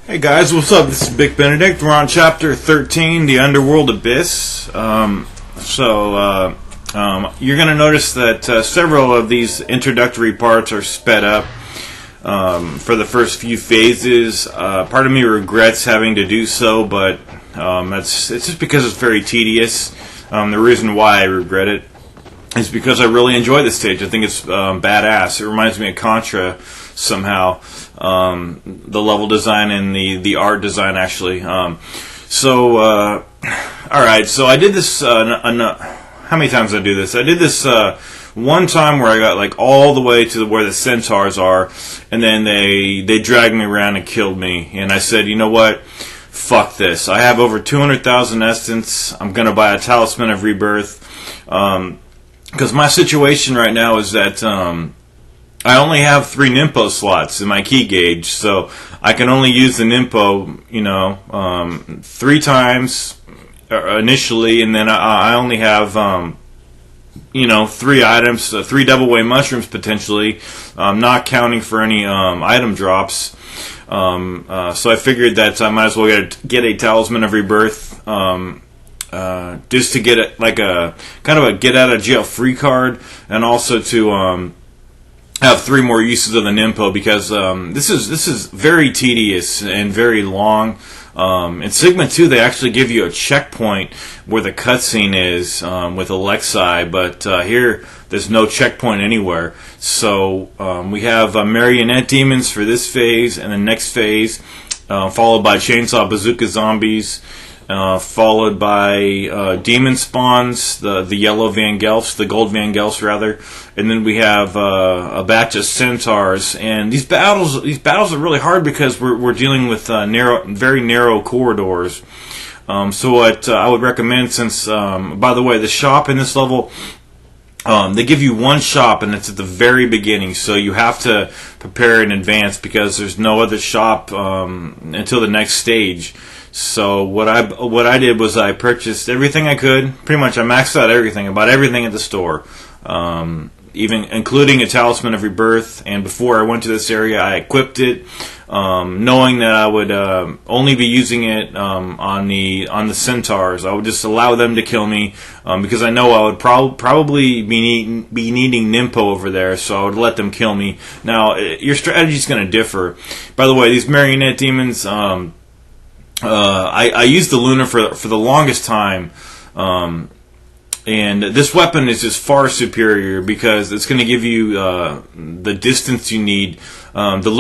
Hey guys, what's up? This is Big Benedict. We're on Chapter 13, The Underworld Abyss. You're going to notice that several of these introductory parts are sped up for the first few phases. Part of me regrets having to do so, but it's just because it's very tedious. The reason why I regret it is because I really enjoy this stage. I think it's badass. It reminds me of Contra somehow. The level design and the art design, actually. Alright, so I did this, how many times did I do this? I did this one time where I got like all the way to where the centaurs are, and then they dragged me around and killed me, and I said, you know what? Fuck this. I have over 200,000 essence. I'm going to buy a Talisman of Rebirth, because my situation right now is that I only have 3 Nimpo slots in my key gauge, so I can only use the Nimpo, 3 times initially, and then I only have, 3 items, 3 double way mushrooms potentially, not counting for any item drops. So I figured that I might as well get a Talisman of Rebirth, just to get it like a kind of a get out of jail free card, and also to have 3 more uses of the Nimpo, because this is very tedious and very long. In Sigma 2, they actually give you a checkpoint where the cutscene is with Alexei, but here there's no checkpoint anywhere. So we have marionette demons for this phase, and the next phase, followed by chainsaw bazooka zombies, followed by demon spawns, the yellow Van Gelfs, the gold Van Gelfs rather, and then we have a batch of centaurs. And these battles are really hard because we're dealing with very narrow corridors. So what I would recommend, since by the way, the shop in this level, they give you one shop, and it's at the very beginning, so you have to prepare in advance because there's no other shop until the next stage. So what I did was I purchased everything I could. Pretty much I maxed out everything. I bought everything at the store, even including a Talisman of Rebirth. And before I went to this area, I equipped it, knowing that I would only be using it on the centaurs. I would just allow them to kill me, because I know I would probably be needing Nimpo over there, so I would let them kill me. Now, your strategy is going to differ. By the way, these marionette demons, I used the Luna for the longest time, and this weapon is just far superior because it's going to give you the distance you need. The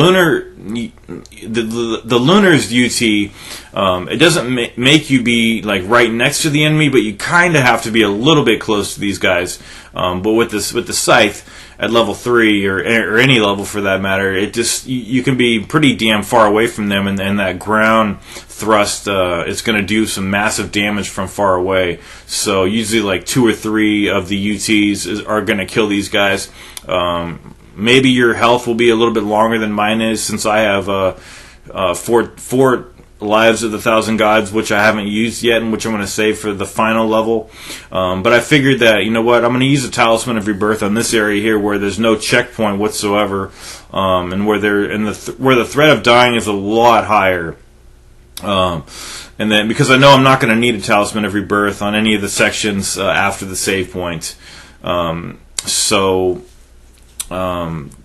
Lunar's UT, it doesn't make you be like right next to the enemy, but you kind of have to be a little bit close to these guys. But with the scythe at level 3 or any level for that matter, it just you can be pretty damn far away from them, and that ground thrust, it's going to do some massive damage from far away. So usually like 2 or 3 of the UTs are going to kill these guys. Maybe your health will be a little bit longer than mine is, since I have 4 Lives of the Thousand Gods, which I haven't used yet, and which I'm going to save for the final level. But I figured that, you know what, I'm going to use a Talisman of Rebirth on this area here where there's no checkpoint whatsoever, and where the threat of dying is a lot higher. And then because I know I'm not going to need a Talisman of Rebirth on any of the sections after the save point.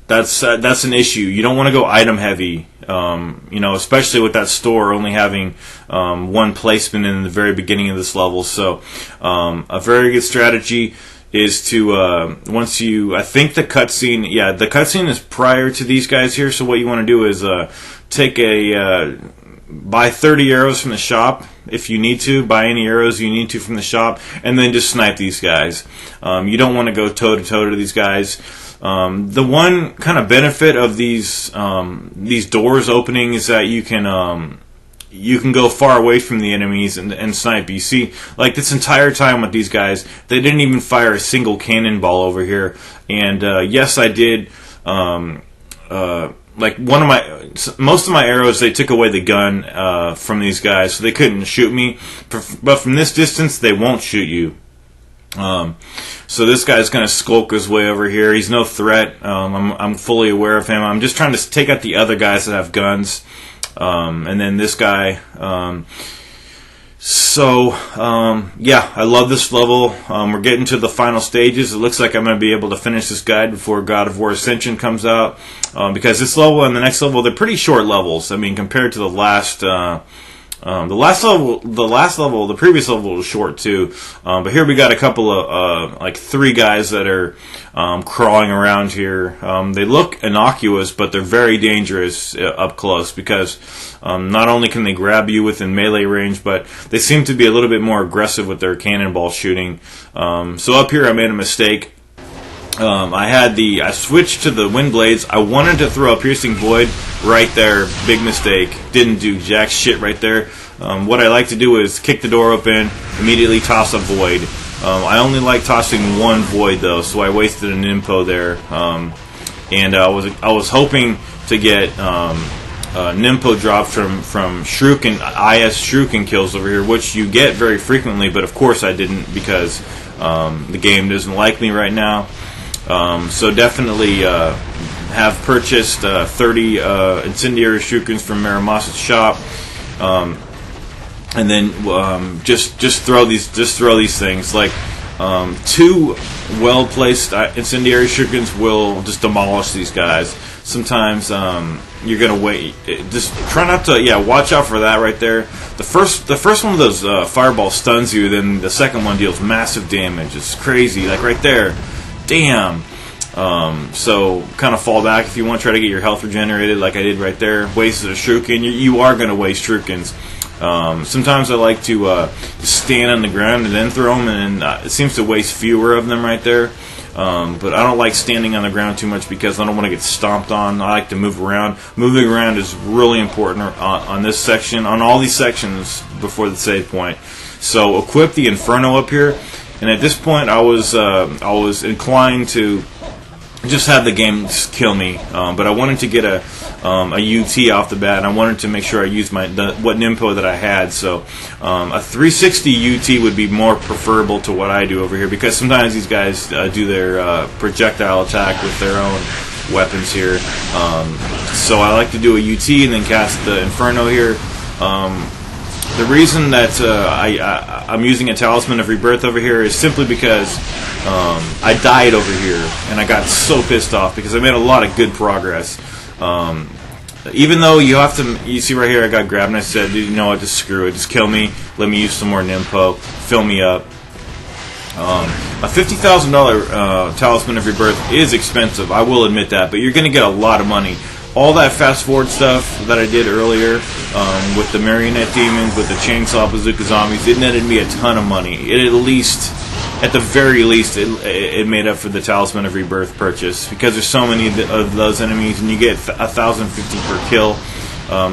That's an issue. You don't want to go item heavy, especially with that store only having 1 placement in the very beginning of this level. So a very good strategy is to I think the cutscene is prior to these guys here. So what you want to do is buy 30 arrows from the shop if you need to. Buy any arrows you need to from the shop, and then just snipe these guys. You don't want to go toe to toe to these guys. The one kind of benefit of these doors opening is that you can go far away from the enemies and snipe. You see, like this entire time with these guys, they didn't even fire a single cannonball over here. And yes, I did. Like most of my arrows, they took away the gun from these guys, so they couldn't shoot me. But from this distance, they won't shoot you. So this guy's going to skulk his way over here. He's no threat. I'm fully aware of him. I'm just trying to take out the other guys that have guns. and then this guy. Yeah, I love this level. We're getting to the final stages. It looks like I'm going to be able to finish this guide before God of War Ascension comes out, because this level and the next level, they're pretty short levels. I mean, compared to the last level, the previous level was short too. But here we got a couple of, like 3 guys that are crawling around here. They look innocuous, but they're very dangerous up close, because not only can they grab you within melee range, but they seem to be a little bit more aggressive with their cannonball shooting. So up here I made a mistake. I switched to the wind blades. I wanted to throw a piercing void right there. Big mistake. Didn't do jack shit right there. What I like to do is kick the door open, immediately toss a void. I only like tossing 1 void though, so I wasted an impo there. And I was hoping to get Nimpo drop from Shuriken, IS Shuriken kills over here, which you get very frequently, but of course I didn't, because the game doesn't like me right now. So definitely have purchased 30 incendiary shurikens from Miramas's shop, and then just throw these things. Like 2 well placed incendiary shurikens will just demolish these guys. Sometimes you're gonna wait. Just try not to. Yeah, watch out for that right there. The first one of those fireballs stuns you. Then the second one deals massive damage. It's crazy. Like right there. Damn. So kind of fall back if you want to try to get your health regenerated, like I did right there. Wasted a shuriken. You are going to waste shurikens. Sometimes I like to stand on the ground and then throw them, and it seems to waste fewer of them right there. But I don't like standing on the ground too much, because I don't want to get stomped on. I like to move around. Moving around is really important on this section, on all these sections before the save point. So equip the Inferno up here. And at this point, I was inclined to just have the game kill me, but I wanted to get a UT off the bat, and I wanted to make sure I used what Nimpo that I had. So a 360 UT would be more preferable to what I do over here, because sometimes these guys do their projectile attack with their own weapons here. So I like to do a UT and then cast the Inferno here. The reason that I'm using a Talisman of Rebirth over here is simply because I died over here, and I got so pissed off because I made a lot of good progress. Even though you see right here, I got grabbed and I said, you know what, just screw it, just kill me, let me use some more Nimpo, fill me up. A $50,000 Talisman of Rebirth is expensive, I will admit that, but you're going to get a lot of money. All that fast forward stuff that I did earlier with the marionette demons, with the chainsaw bazooka zombies, it netted me a ton of money. At the very least, it made up for the Talisman of Rebirth purchase, because there's so many of those enemies, and you get 1,050 per kill.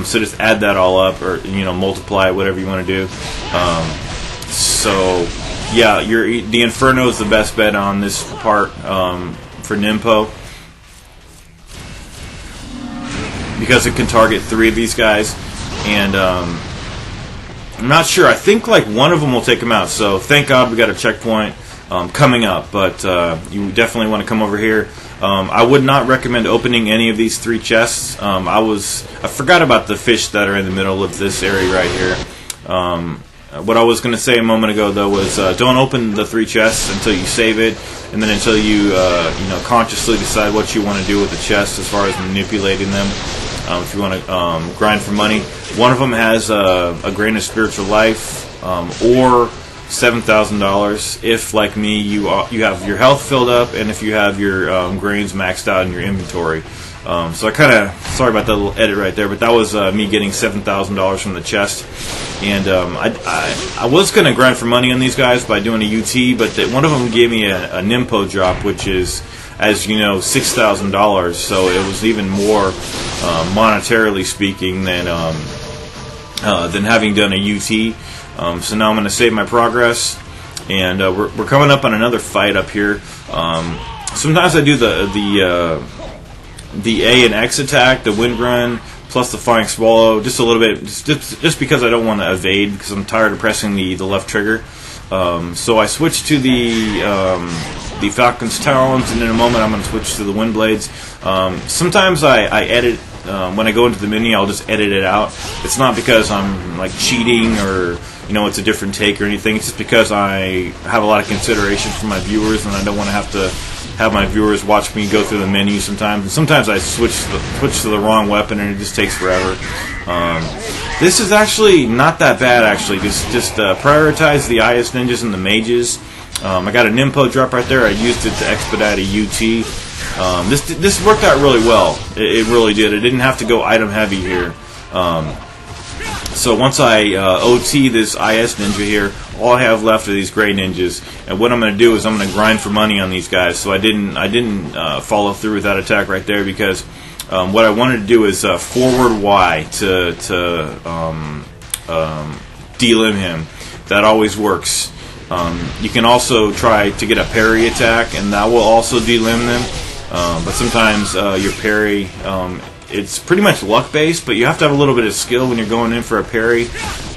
So just add that all up, or multiply it, whatever you want to do. So yeah, the Inferno is the best bet on this part for Nimpo, because it can target 3 of these guys, and I'm not sure. I think like one of them will take them out. So thank God we got a checkpoint coming up. But you definitely want to come over here. I would not recommend opening any of these 3 chests. I forgot about the fish that are in the middle of this area right here. What I was going to say a moment ago though was don't open the 3 chests until you save it, and then until you consciously decide what you want to do with the chests as far as manipulating them. If you want to grind for money, one of them has a grain of spiritual life, or $7,000 if, like me, you have your health filled up, and if you have your grains maxed out in your inventory. So I kind of, sorry about that little edit right there, but that was me getting $7,000 from the chest. And I was going to grind for money on these guys by doing a UT, but one of them gave me a Nimpo drop, which is, as you know, $6,000. So it was even more monetarily speaking than having done a UT. So now I'm going to save my progress, and we're coming up on another fight up here. Sometimes I do the A and X attack, the wind run, plus the flying swallow, just a little bit, just because I don't want to evade, because I'm tired of pressing the left trigger. So I switched to the Falcon's Talons, and in a moment I'm going to switch to the Wind Blades. Sometimes I edit when I go into the menu, I'll just edit it out. It's not because I'm like cheating or it's a different take or anything. It's just because I have a lot of consideration for my viewers, and I don't want to have my viewers watch me go through the menu sometimes. And sometimes I switch to the wrong weapon, and it just takes forever. This is actually not that bad. Actually, just prioritize the IS ninjas and the mages. I got a Nimpo drop right there. I used it to expedite a UT. This worked out really well. It really did. I didn't have to go item heavy here. So once I OT this IS ninja here, all I have left are these gray ninjas. And what I'm going to do is I'm going to grind for money on these guys. So I didn't follow through with that attack right there because what I wanted to do is forward Y to delim him. That always works. You can also try to get a parry attack, and that will also delim them. But sometimes your parry, it's pretty much luck based, but you have to have a little bit of skill when you're going in for a parry.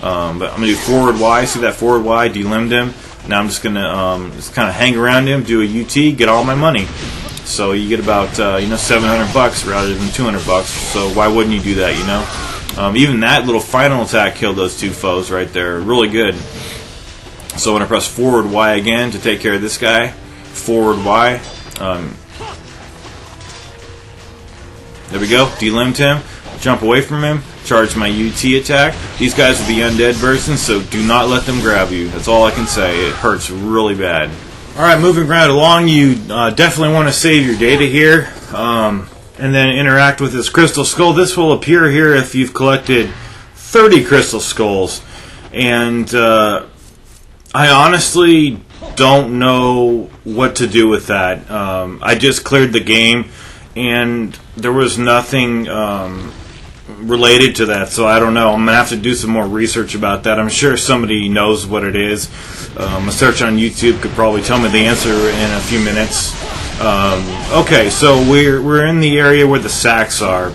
But I'm going to do forward Y. See that forward Y? Delimmed him. Now I'm just going to just kind of hang around him, do a UT, get all my money. So you get about $700 rather than $200. So why wouldn't you do that? Even that little final attack killed those two foes right there. Really good. So I'm going to press forward Y again to take care of this guy. Forward Y. There we go. Delimbed him. Jump away from him. Charge my UT attack. These guys are the undead version, so do not let them grab you. That's all I can say. It hurts really bad. Alright, moving right along, you definitely want to save your data here. And then interact with this crystal skull. This will appear here if you've collected 30 crystal skulls. And I honestly don't know what to do with that. I just cleared the game, and there was nothing related to that, so I don't know. I'm going to have to do some more research about that. I'm sure somebody knows what it is. A search on YouTube could probably tell me the answer in a few minutes. Okay, so we're in the area where the sacks are.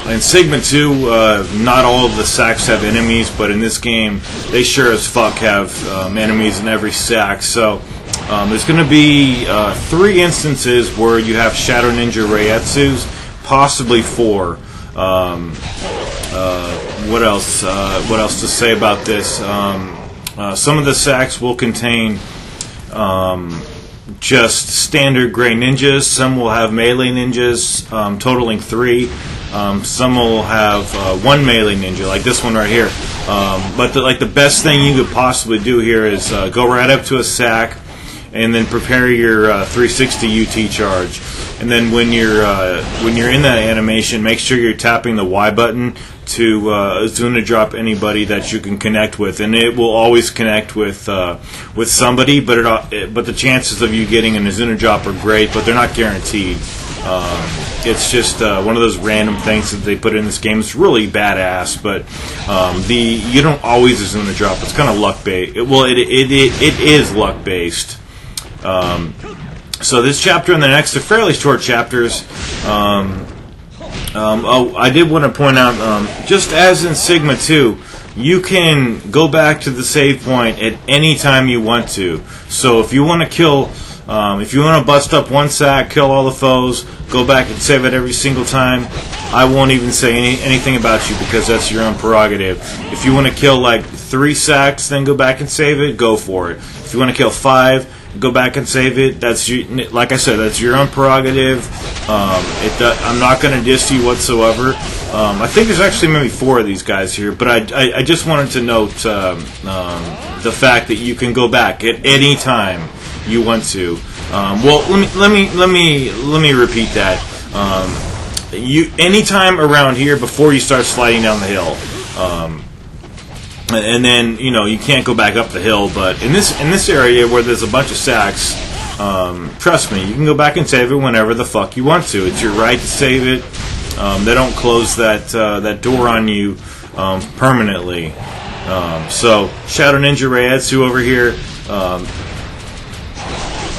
In Sigma 2, not all of the sacks have enemies, but in this game, they sure as fuck have enemies in every sack. So there's going to be 3 instances where you have Shadow Ninja Reietsus, possibly 4. What else? What else to say about this? Some of the sacks will contain just standard gray ninjas. Some will have melee ninjas, totaling 3. Some will have 1 melee ninja, like this one right here. But the best thing you could possibly do here is go right up to a sack, and then prepare your 360 UT charge. And then when you're in that animation, make sure you're tapping the Y button to Azuna drop anybody that you can connect with, and it will always connect with somebody. But the chances of you getting an Azuna drop are great, but they're not guaranteed. It's just one of those random things that they put in this game. It's really badass, but you don't always Azuna drop. It's kind of luck based. Well, it is luck based. So this chapter and the next are fairly short chapters. I did want to point out, just as in Sigma 2, you can go back to the save point at any time you want to. So if you want to kill, if you want to bust up one sack, kill all the foes, go back and save it every single time, I won't even say anything about you because that's your own prerogative. If you want to kill like 3 sacks, then go back and save it, go for it. If you want to kill 5, go back and save it. That's like I said, that's your own prerogative. I'm not going to diss you whatsoever. I think there's actually maybe 4 of these guys here, but I just wanted to note the fact that you can go back at any time you want to. Well, let me repeat that. Anytime around here before you start sliding down the hill. And then you can't go back up the hill, but in this area where there's a bunch of sacks, trust me, you can go back and save it whenever the fuck you want to. It's your right to save it. They don't close that door on you permanently. So Shadow Ninja Reietsu over here.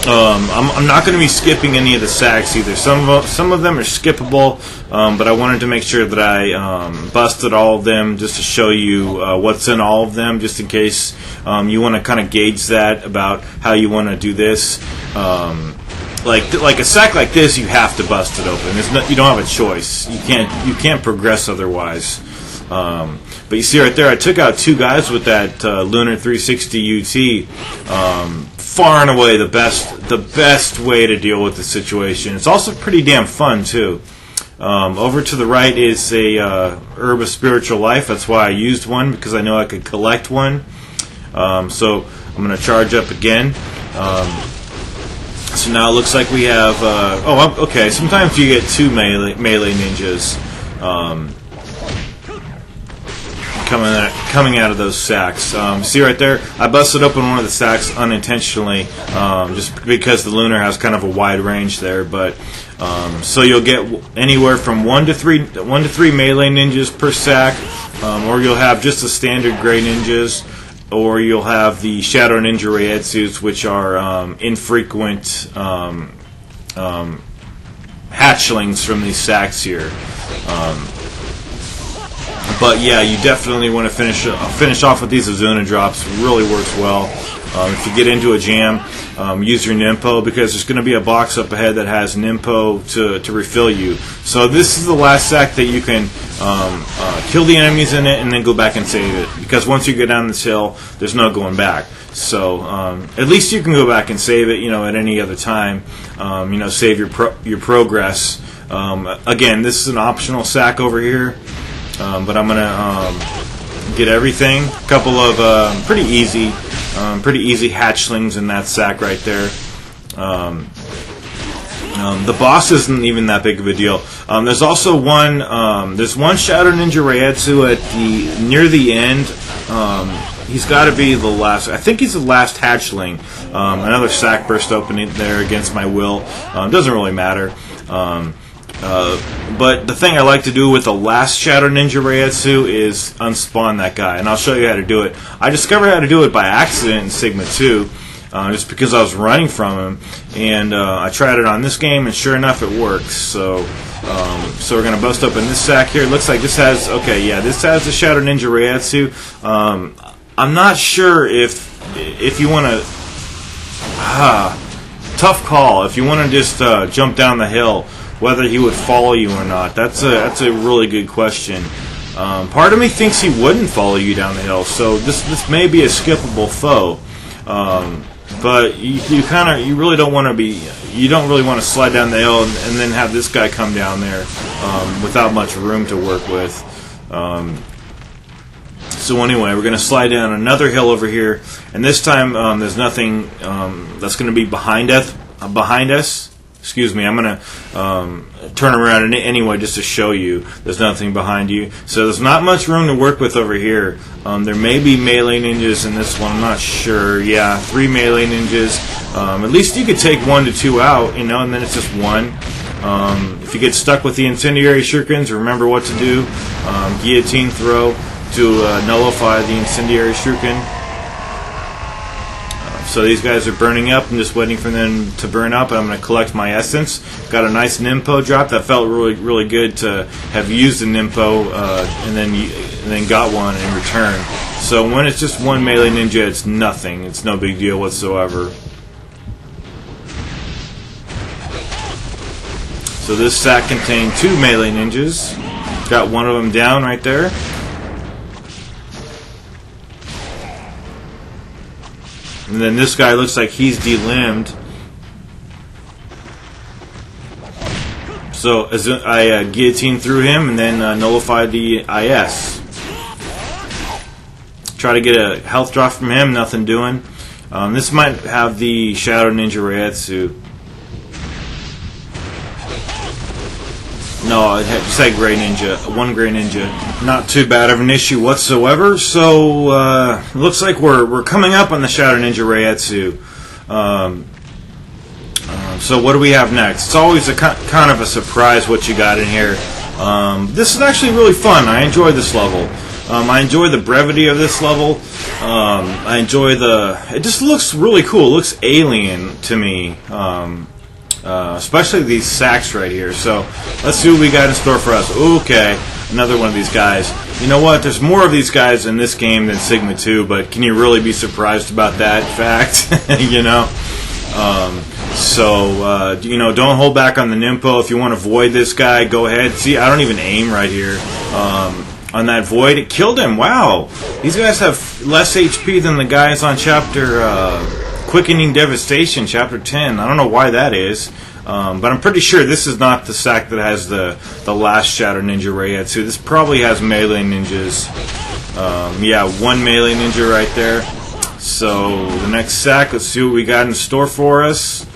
I'm not going to be skipping any of the sacks either. Some of them are skippable, but I wanted to make sure that I busted all of them just to show you what's in all of them, just in case you want to kind of gauge that about how you want to do this. like a sack like this, you have to bust it open. You don't have a choice. You can't progress otherwise. But you see right there, I took out 2 guys with that Lunar 360 UT. Far and away the best way to deal with the situation. It's also pretty damn fun too. Over to the right is a Herb of Spiritual Life. That's why I used one, because I know I could collect one. So I'm going to charge up again. So now it looks like we have... okay. Sometimes you get 2 melee ninjas coming out of those sacks. See right there? I busted open one of the sacks unintentionally, just because the Lunar has kind of a wide range there. But so you'll get anywhere from 1 to 3 melee ninjas per sack, or you'll have just the standard gray ninjas, or you'll have the Shadow Ninja Reiatsus, which are infrequent hatchlings from these sacks here. But yeah, you definitely want to finish off with these Azuna drops. It really works well. If you get into a jam, use your Nimpo, because there's going to be a box up ahead that has Nimpo to refill you. So this is the last sack that you can kill the enemies in it and then go back and save it. Because once you go down this hill, there's no going back. So at least you can go back and save it, at any other time. Save your progress. Again, this is an optional sack over here. But I'm gonna get everything. A couple of pretty easy hatchlings in that sack right there. The boss isn't even that big of a deal. There's also one. There's one Shadow Ninja Reiatsu near the end. He's got to be the last. I think he's the last hatchling. Another sack burst open there against my will. Doesn't really matter. But the thing I like to do with the last Shadow Ninja Reiatsu is unspawn that guy, and I'll show you how to do it. I discovered how to do it by accident in Sigma 2, just because I was running from him, and I tried it on this game, and sure enough, it works. So we're gonna bust open this sack here. It looks like this has this has the Shadow Ninja Reiatsu. I'm not sure if you want to. Tough call. If you want to just jump down the hill, whether he would follow you or not, that's a really good question. Part of me thinks he wouldn't follow you down the hill, so this may be a skippable foe. But you really don't want to be. You don't really want to slide down the hill and then have this guy come down there without much room to work with. So anyway, we're going to slide down another hill over here, and this time there's nothing that's going to be behind us. Excuse me, I'm going to turn around anyway just to show you there's nothing behind you. So there's not much room to work with over here. There may be melee ninjas in this one, I'm not sure. Yeah, 3 melee ninjas. At least you could take 1 to 2 out, and then it's just 1. If you get stuck with the incendiary shurikens, remember what to do. Guillotine throw to nullify the incendiary shuriken. So these guys are burning up. I'm just waiting for them to burn up. I'm going to collect my essence. Got a nice Nimpo drop. That felt really, really good to have used the Nimpo and then got one in return. So when it's just 1 melee ninja, it's nothing. It's no big deal whatsoever. So this sack contained 2 melee ninjas. Got one of them down right there. And then this guy looks like he's delimbed. So I guillotined through him and then nullified the IS. Try to get a health drop from him, nothing doing. This might have the Shadow Ninja Reiatsu. No, it just had Gray Ninja. 1 Gray Ninja. Not too bad of an issue whatsoever. So, looks like we're coming up on the Shadow Ninja Reiatsu. So what do we have next? It's always a kind of a surprise what you got in here. This is actually really fun. I enjoy this level. I enjoy the brevity of this level. I enjoy it just looks really cool. It looks alien to me. Especially these sacks right here. So let's see what we got in store for us. Okay, another one of these guys. You know what? There's more of these guys in this game than Sigma 2, but can you really be surprised about that fact? So, don't hold back on the Nimpo. If you want to void this guy, go ahead. See, I don't even aim right here. On that void, it killed him. Wow. These guys have less HP than the guys on chapter Quickening Devastation, chapter 10. I don't know why that is. But I'm pretty sure this is not the sack that has the last Shadow Ninja Reiatsu. This probably has melee ninjas. Yeah, one melee ninja right there. So, the next sack, let's see what we got in store for us.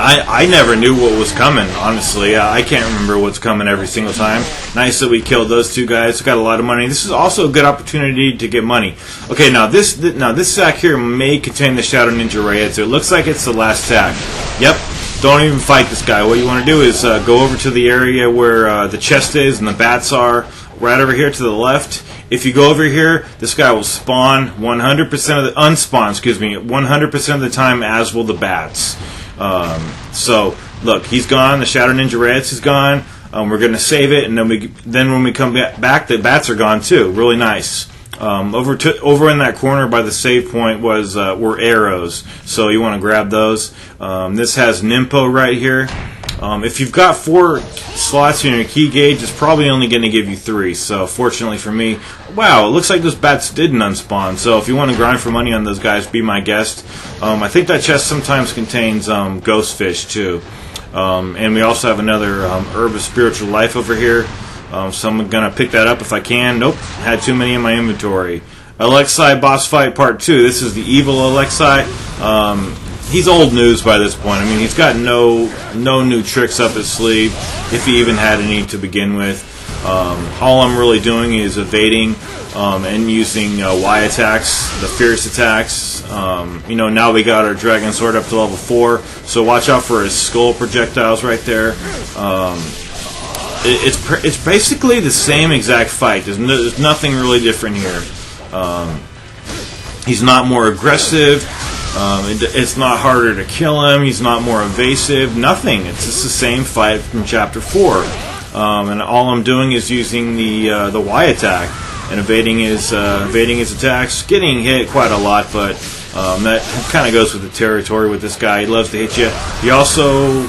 I never knew what was coming, honestly. I can't remember what's coming every single time. Nice that we killed those two guys. Got a lot of money. This is also a good opportunity to get money. Okay, now this sack here may contain the Shadow Ninja Reiatsu. It looks like it's the last sack. Yep. Don't even fight this guy. What you want to do is go over to the area where the chest is and the bats are. Right over here to the left. If you go over here, this guy will spawn 100% of the unspawn. 100% of the time, as will the bats. So look, he's gone. The Shadow Ninja Reiatsu is gone. We're going to save it, and then when we come back, the bats are gone too. Really nice. Over in that corner by the save point were arrows, so you want to grab those. This has Nimpo right here. If you've got 4 slots in your key gauge, it's probably only going to give you 3. So fortunately for me, wow, it looks like those bats didn't unspawn. So if you want to grind for money on those guys, be my guest. I think that chest sometimes contains ghost fish too. And we also have another herb of spiritual life over here. So I'm going to pick that up if I can. Nope, had too many in my inventory. Alexei boss fight part 2. This is the evil Alexei. He's old news by this point. I mean, he's got no new tricks up his sleeve, if he even had any to begin with. All I'm really doing is evading and using Y attacks, the fierce attacks. Now we got our Dragon Sword up to level 4, so watch out for his skull projectiles right there. It's basically the same exact fight. There's nothing really different here. He's not more aggressive. It's not harder to kill him. He's not more evasive. Nothing. It's just the same fight from Chapter 4. And all I'm doing is using the Y attack and evading his attacks. Getting hit quite a lot, but that kind of goes with the territory with this guy. He loves to hit you. He also,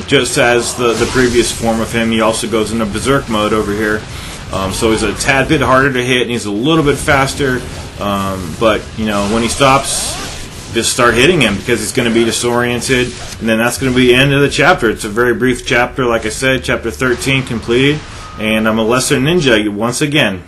just as the previous form of him, he also goes into Berserk mode over here. So he's a tad bit harder to hit, and he's a little bit faster. But when he stops, just start hitting him because he's going to be disoriented, and then that's going to be the end of the chapter. It's a very brief chapter, like I said, chapter 13 completed, and I'm a lesser ninja once again.